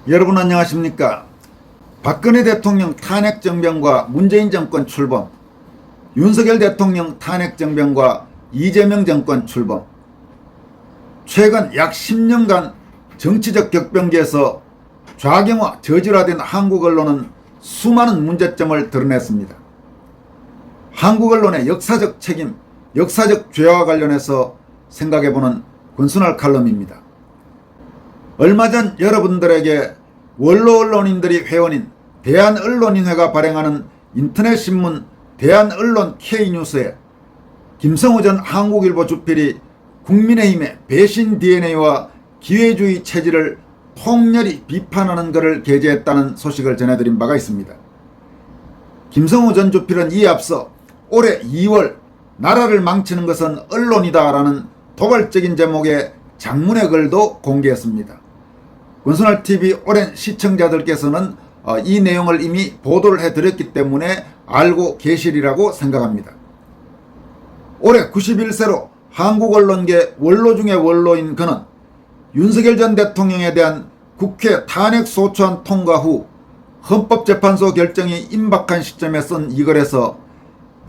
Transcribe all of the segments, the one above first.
여러분 안녕하십니까? 박근혜 대통령 탄핵정변과 문재인 정권 출범, 윤석열 대통령 탄핵정변과 이재명 정권 출범, 최근 약 10년간 정치적 격변기에서 좌경화 저질화된 한국 언론은 수많은 문제점을 드러냈습니다. 한국 언론의 역사적 책임, 역사적 죄와 관련해서 생각해보는 권순할 칼럼입니다. 얼마 전 여러분들에게 원로 언론인들이 회원인 대한언론인회가 발행하는 인터넷 신문 대한언론 K뉴스에 김성우 전 한국일보 주필이 국민의힘의 배신 DNA와 기회주의 체질을 통렬히 비판하는 글을 게재했다는 소식을 전해드린 바가 있습니다. 김성우 전 주필은 이에 앞서 올해 2월 나라를 망치는 것은 언론이다라는 도발적인 제목의 장문의 글도 공개했습니다. 권순할TV 오랜 시청자들께서는 이 내용을 이미 보도를 해드렸기 때문에 알고 계시리라고 생각합니다. 올해 91세로 한국 언론계 원로 중의 원로인 그는 윤석열 전 대통령에 대한 국회 탄핵소추안 통과 후 헌법재판소 결정이 임박한 시점에 쓴 이 글에서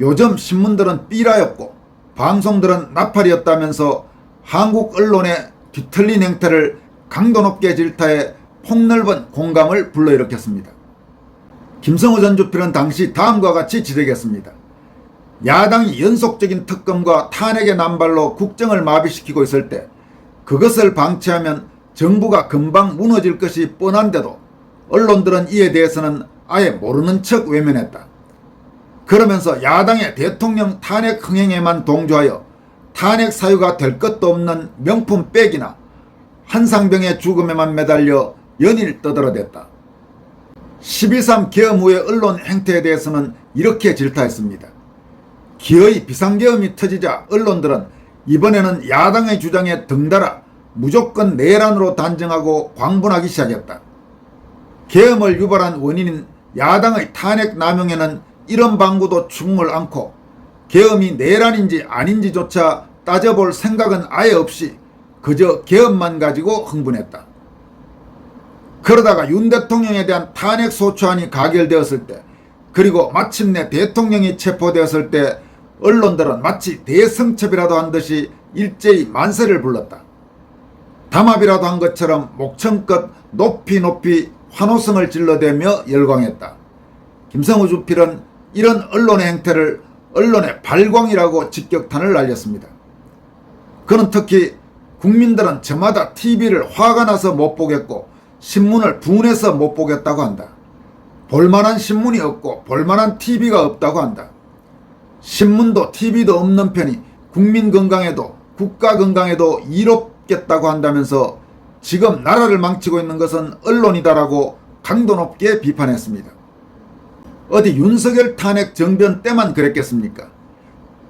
요즘 신문들은 삐라였고 방송들은 나팔이었다면서 한국 언론의 뒤틀린 행태를 강도 높게 질타해 폭넓은 공감을 불러일으켰습니다. 김성우 전 주필은 당시 다음과 같이 지적했습니다. 야당이 연속적인 특검과 탄핵의 남발로 국정을 마비시키고 있을 때 그것을 방치하면 정부가 금방 무너질 것이 뻔한데도 언론들은 이에 대해서는 아예 모르는 척 외면했다. 그러면서 야당의 대통령 탄핵 흥행에만 동조하여 탄핵 사유가 될 것도 없는 명품 백이나 한상병의 죽음에만 매달려 연일 떠들어댔다. 12.3 계엄 후의 언론 행태에 대해서는 이렇게 질타했습니다. 기어이 비상계엄이 터지자 언론들은 이번에는 야당의 주장에 등달아 무조건 내란으로 단정하고 광분하기 시작했다. 계엄을 유발한 원인인 야당의 탄핵 남용에는 이런 방구도 충을 않고 계엄이 내란인지 아닌지조차 따져볼 생각은 아예 없이 그저 계엄만 가지고 흥분했다. 그러다가 윤 대통령에 대한 탄핵 소추안이 가결되었을 때, 그리고 마침내 대통령이 체포되었을 때 언론들은 마치 대성첩이라도 한 듯이 일제히 만세를 불렀다. 담합이라도 한 것처럼 목청껏 높이 환호성을 질러대며 열광했다. 김성우 주필은 이런 언론의 행태를 언론의 발광이라고 직격탄을 날렸습니다. 그는 특히 국민들은 저마다 TV를 화가 나서 못 보겠고 신문을 분해서 못 보겠다고 한다. 볼만한 신문이 없고 볼만한 TV가 없다고 한다. 신문도 TV도 없는 편이 국민 건강에도 국가 건강에도 이롭겠다고 한다면서 지금 나라를 망치고 있는 것은 언론이다라고 강도 높게 비판했습니다. 어디 윤석열 탄핵 정변 때만 그랬겠습니까?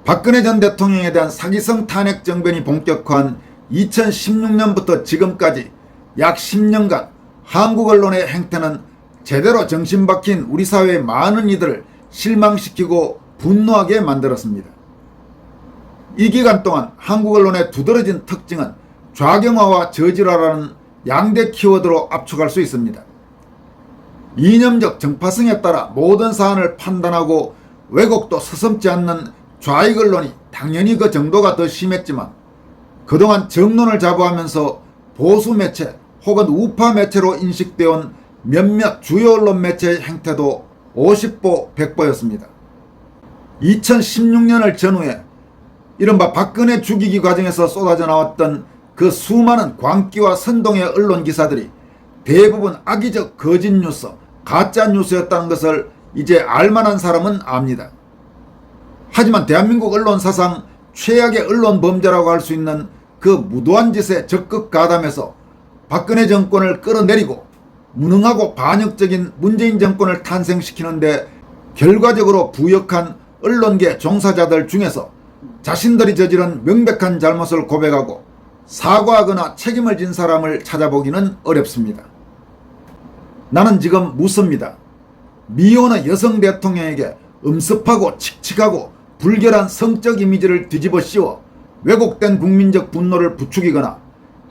박근혜 전 대통령에 대한 사기성 탄핵 정변이 본격화한 2016년부터 지금까지 약 10년간 한국 언론의 행태는 제대로 정신박힌 우리 사회의 많은 이들을 실망시키고 분노하게 만들었습니다. 이 기간 동안 한국 언론의 두드러진 특징은 좌경화와 저질화라는 양대 키워드로 압축할 수 있습니다. 이념적 정파성에 따라 모든 사안을 판단하고 왜곡도 서슴지 않는 좌익 언론이 당연히 그 정도가 더 심했지만 그동안 정론을 자부하면서 보수 매체 혹은 우파 매체로 인식되어 온 몇몇 주요 언론 매체의 행태도 50보 100보였습니다. 2016년을 전후해 이른바 박근혜 죽이기 과정에서 쏟아져 나왔던 그 수많은 광기와 선동의 언론 기사들이 대부분 악의적 거짓 뉴스, 가짜 뉴스였다는 것을 이제 알만한 사람은 압니다. 하지만 대한민국 언론 사상 최악의 언론 범죄라고 할 수 있는 그 무도한 짓에 적극 가담해서 박근혜 정권을 끌어내리고 무능하고 반역적인 문재인 정권을 탄생시키는데 결과적으로 부역한 언론계 종사자들 중에서 자신들이 저지른 명백한 잘못을 고백하고 사과하거나 책임을 진 사람을 찾아보기는 어렵습니다. 나는 지금 묻습니다. 미혼의 여성 대통령에게 음습하고 칙칙하고 불결한 성적 이미지를 뒤집어 씌워 왜곡된 국민적 분노를 부추기거나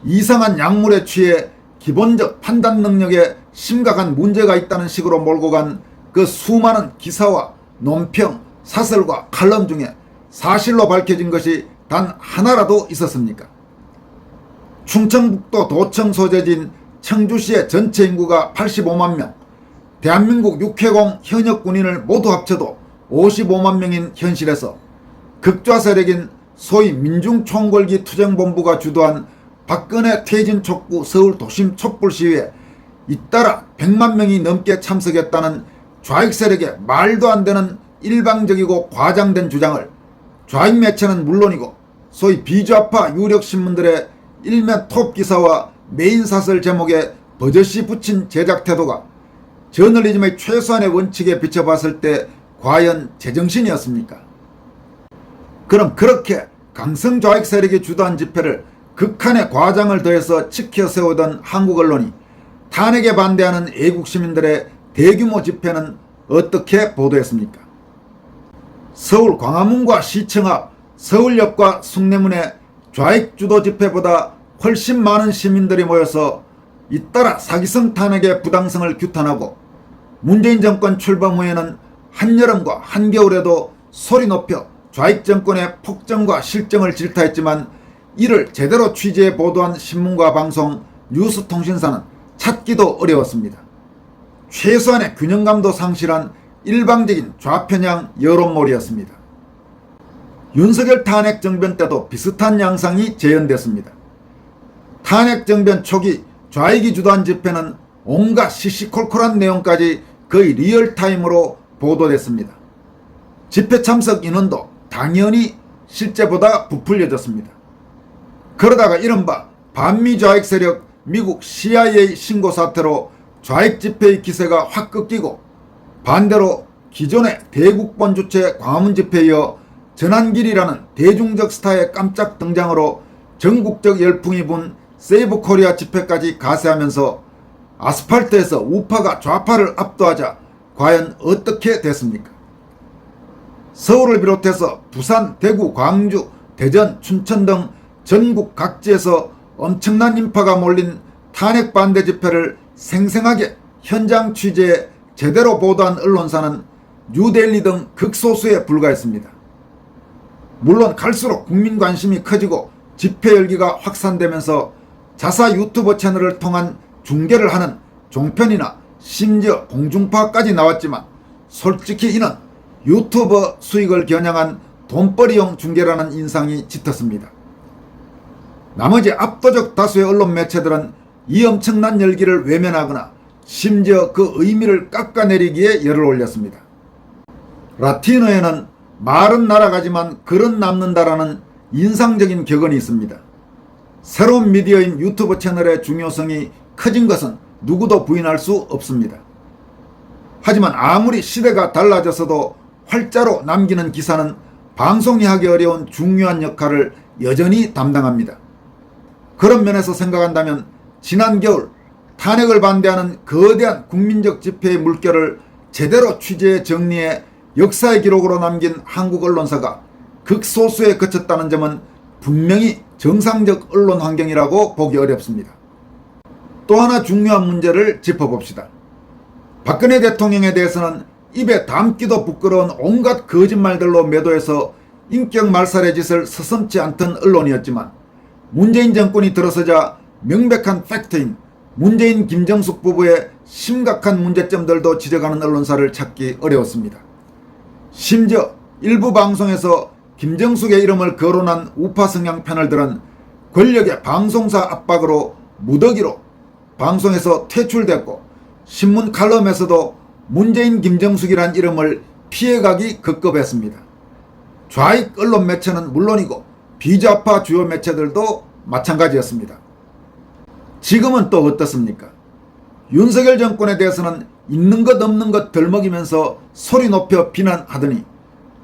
이상한 약물에 취해 기본적 판단 능력에 심각한 문제가 있다는 식으로 몰고 간 그 수많은 기사와 논평, 사설과 칼럼 중에 사실로 밝혀진 것이 단 하나라도 있었습니까? 충청북도 도청 소재지인 청주시의 전체 인구가 85만 명, 대한민국 육해공 현역 군인을 모두 합쳐도 55만 명인 현실에서 극좌 세력인 소위 민중총궐기 투쟁본부가 주도한 박근혜 퇴진 촉구 서울 도심 촛불 시위에 잇따라 100만 명이 넘게 참석했다는 좌익 세력의 말도 안 되는 일방적이고 과장된 주장을 좌익 매체는 물론이고 소위 비좌파 유력 신문들의 일면 톱 기사와 메인 사설 제목에 버젓이 붙인 제작 태도가 저널리즘의 최소한의 원칙에 비춰봤을 때 과연 제정신이었습니까? 그럼 그렇게 강성 좌익 세력이 주도한 집회를 극한의 과장을 더해서 치켜 세우던 한국 언론이 탄핵에 반대하는 애국 시민들의 대규모 집회는 어떻게 보도했습니까? 서울 광화문과 시청 앞, 서울역과 숭례문에 좌익 주도 집회보다 훨씬 많은 시민들이 모여서 잇따라 사기성 탄핵의 부당성을 규탄하고 문재인 정권 출범 후에는 한여름과 한겨울에도 소리 높여 좌익 정권의 폭정과 실정을 질타했지만 이를 제대로 취재해 보도한 신문과 방송, 뉴스통신사는 찾기도 어려웠습니다. 최소한의 균형감도 상실한 일방적인 좌편향 여론몰이였습니다. 윤석열 탄핵 정변 때도 비슷한 양상이 재현됐습니다. 탄핵 정변 초기 좌익이 주도한 집회는 온갖 시시콜콜한 내용까지 거의 리얼타임으로 보도됐습니다. 집회 참석 인원도 당연히 실제보다 부풀려졌습니다. 그러다가 이른바 반미 좌익 세력 미국 CIA 신고 사태로 좌익 집회의 기세가 확 꺾이고 반대로 기존의 대국본 주최 광화문 집회에 이어 전한길이라는 대중적 스타의 깜짝 등장으로 전국적 열풍이 분 세이브 코리아 집회까지 가세하면서 아스팔트에서 우파가 좌파를 압도하자 과연 어떻게 됐습니까? 서울을 비롯해서 부산, 대구, 광주, 대전, 춘천 등 전국 각지에서 엄청난 인파가 몰린 탄핵 반대 집회를 생생하게 현장 취재해 제대로 보도한 언론사는 뉴데일리 등 극소수에 불과했습니다. 물론 갈수록 국민 관심이 커지고 집회 열기가 확산되면서 자사 유튜브 채널을 통한 중계를 하는 종편이나 심지어 공중파까지 나왔지만 솔직히 이는 유튜버 수익을 겨냥한 돈벌이용 중계라는 인상이 짙었습니다. 나머지 압도적 다수의 언론 매체들은 이 엄청난 열기를 외면하거나 심지어 그 의미를 깎아내리기에 열을 올렸습니다. 라틴어에는 말은 날아가지만 글은 남는다라는 인상적인 격언이 있습니다. 새로운 미디어인 유튜브 채널의 중요성이 커진 것은 누구도 부인할 수 없습니다. 하지만 아무리 시대가 달라졌어도 활자로 남기는 기사는 방송이 하기 어려운 중요한 역할을 여전히 담당합니다. 그런 면에서 생각한다면 지난 겨울 탄핵을 반대하는 거대한 국민적 집회의 물결을 제대로 취재해 정리해 역사의 기록으로 남긴 한국 언론사가 극소수에 그쳤다는 점은 분명히 정상적 언론 환경이라고 보기 어렵습니다. 또 하나 중요한 문제를 짚어봅시다. 박근혜 대통령에 대해서는 입에 담기도 부끄러운 온갖 거짓말들로 매도해서 인격 말살의 짓을 서슴지 않던 언론이었지만 문재인 정권이 들어서자 명백한 팩트인 문재인 김정숙 부부의 심각한 문제점들도 지적하는 언론사를 찾기 어려웠습니다. 심지어 일부 방송에서 김정숙의 이름을 거론한 우파 성향 패널들은 권력의 방송사 압박으로 무더기로 방송에서 퇴출됐고 신문 칼럼에서도 문재인 김정숙이란 이름을 피해가기 급급했습니다. 좌익 언론 매체는 물론이고 비좌파 주요 매체들도 마찬가지였습니다. 지금은 또 어떻습니까? 윤석열 정권에 대해서는 있는 것 없는 것 덜먹이면서 소리 높여 비난하더니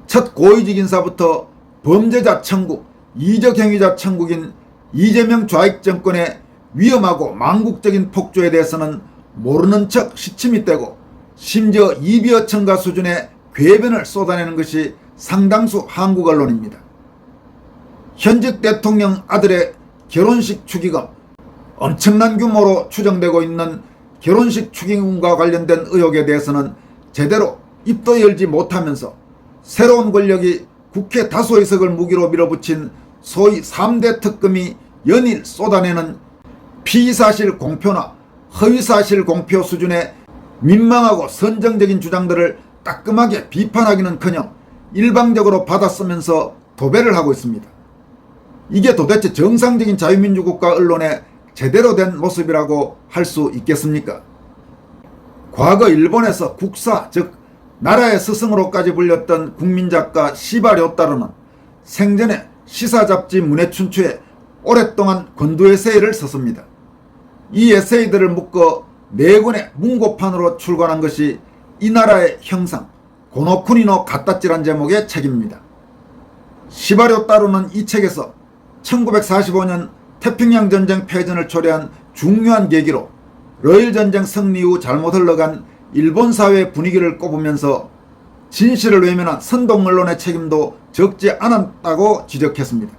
첫 고위직 인사부터 범죄자 천국, 이적 행위자 천국인 이재명 좌익 정권의 위험하고 망국적인 폭주에 대해서는 모르는 척 시침이 떼고 심지어 이비어천가 수준의 궤변을 쏟아내는 것이 상당수 한국 언론입니다. 현직 대통령 아들의 결혼식 축의금, 엄청난 규모로 추정되고 있는 결혼식 축의금과 관련된 의혹에 대해서는 제대로 입도 열지 못하면서 새로운 권력이 국회 다수의석을 무기로 밀어붙인 소위 3대 특검이 연일 쏟아내는 피의사실 공표나 허위사실 공표 수준의 민망하고 선정적인 주장들을 따끔하게 비판하기는커녕 일방적으로 받아쓰면서 도배를 하고 있습니다. 이게 도대체 정상적인 자유민주국가 언론의 제대로 된 모습이라고 할 수 있겠습니까? 과거 일본에서 국사, 즉 나라의 스승으로까지 불렸던 국민작가 시바 료타로는 생전에 시사잡지 문해춘추에 오랫동안 권두 에세이를 썼습니다. 이 에세이들을 묶어 4권의 문고판으로 출간한 것이 이 나라의 형상 고노쿠니노 가타찌란 제목의 책입니다. 시바 료타로는 이 책에서 1945년 태평양전쟁 패전을 초래한 중요한 계기로 러일전쟁 승리 후 잘못 흘러간 일본 사회의 분위기를 꼽으면서 진실을 외면한 선동 언론의 책임도 적지 않았다고 지적했습니다.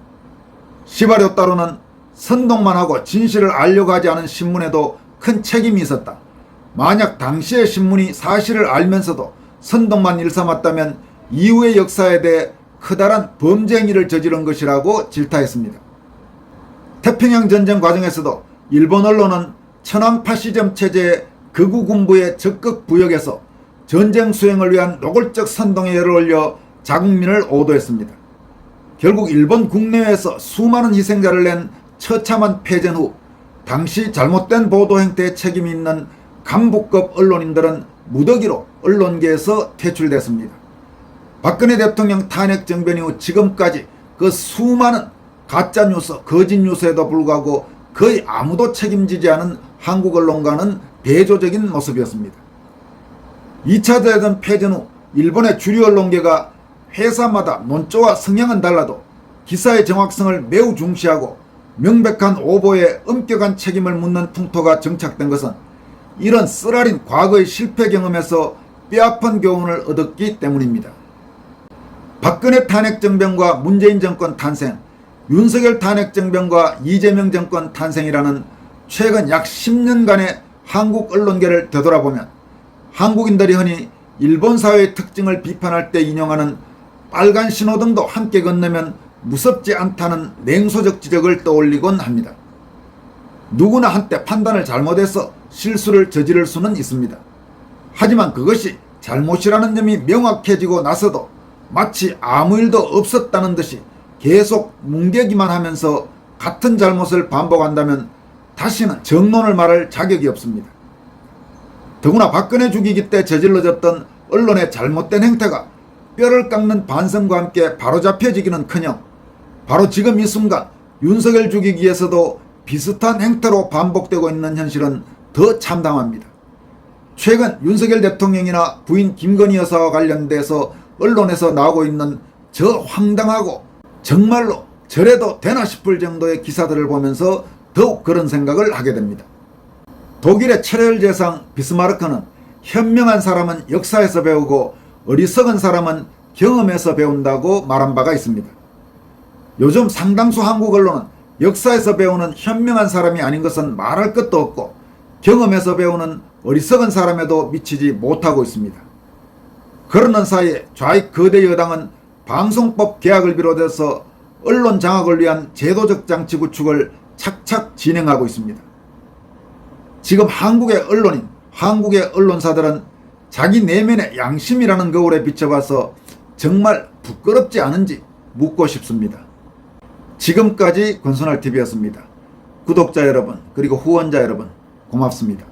시바 료타로는 선동만 하고 진실을 알려고 하지 않은 신문에도 큰 책임이 있었다. 만약 당시의 신문이 사실을 알면서도 선동만 일삼았다면 이후의 역사에 대해 커다란 범죄 행위를 저지른 것이라고 질타했습니다. 태평양전쟁 과정에서도 일본 언론은 천황 파시즘 체제의 극우 군부의 적극 부역에서 전쟁 수행을 위한 노골적 선동에 열을 올려 자국민을 오도했습니다. 결국 일본 국내외에서 수많은 희생자를 낸 처참한 패전 후 당시 잘못된 보도 행태에 책임이 있는 간부급 언론인들은 무더기로 언론계에서 퇴출됐습니다. 박근혜 대통령 탄핵 정변 이후 지금까지 그 수많은 가짜뉴스, 거짓뉴스에도 불구하고 거의 아무도 책임지지 않은 한국 언론과는 대조적인 모습이었습니다. 2차 대전 패전 후 일본의 주류 언론계가 회사마다 논조와 성향은 달라도 기사의 정확성을 매우 중시하고 명백한 오보에 엄격한 책임을 묻는 풍토가 정착된 것은 이런 쓰라린 과거의 실패 경험에서 뼈아픈 교훈을 얻었기 때문입니다. 박근혜 탄핵 정변과 문재인 정권 탄생, 윤석열 탄핵 정변과 이재명 정권 탄생이라는 최근 약 10년간의 한국 언론계를 되돌아보면 한국인들이 흔히 일본 사회의 특징을 비판할 때 인용하는 빨간 신호등도 함께 건너면 무섭지 않다는 냉소적 지적을 떠올리곤 합니다. 누구나 한때 판단을 잘못해서 실수를 저지를 수는 있습니다. 하지만 그것이 잘못이라는 점이 명확해지고 나서도 마치 아무 일도 없었다는 듯이 계속 뭉개기만 하면서 같은 잘못을 반복한다면 다시는 정론을 말할 자격이 없습니다. 더구나 박근혜 죽이기 때 저질러졌던 언론의 잘못된 행태가 뼈를 깎는 반성과 함께 바로잡혀지기는커녕 바로 지금 이 순간 윤석열 죽이기에서도 비슷한 행태로 반복되고 있는 현실은 더 참담합니다. 최근 윤석열 대통령이나 부인 김건희 여사와 관련돼서 언론에서 나오고 있는 저 황당하고 정말로 저래도 되나 싶을 정도의 기사들을 보면서 더욱 그런 생각을 하게 됩니다. 독일의 체르 제상 비스마르크는 현명한 사람은 역사에서 배우고 어리석은 사람은 경험에서 배운다고 말한 바가 있습니다. 요즘 상당수 한국 언론은 역사에서 배우는 현명한 사람이 아닌 것은 말할 것도 없고 경험에서 배우는 어리석은 사람에도 미치지 못하고 있습니다. 그러는 사이에 좌익 거대 여당은 방송법 개혁을 비롯해서 언론 장악을 위한 제도적 장치 구축을 착착 진행하고 있습니다. 지금 한국의 언론인, 한국의 언론사들은 자기 내면의 양심이라는 거울에 비춰봐서 정말 부끄럽지 않은지 묻고 싶습니다. 지금까지 권순할TV였습니다. 구독자 여러분 그리고 후원자 여러분 고맙습니다.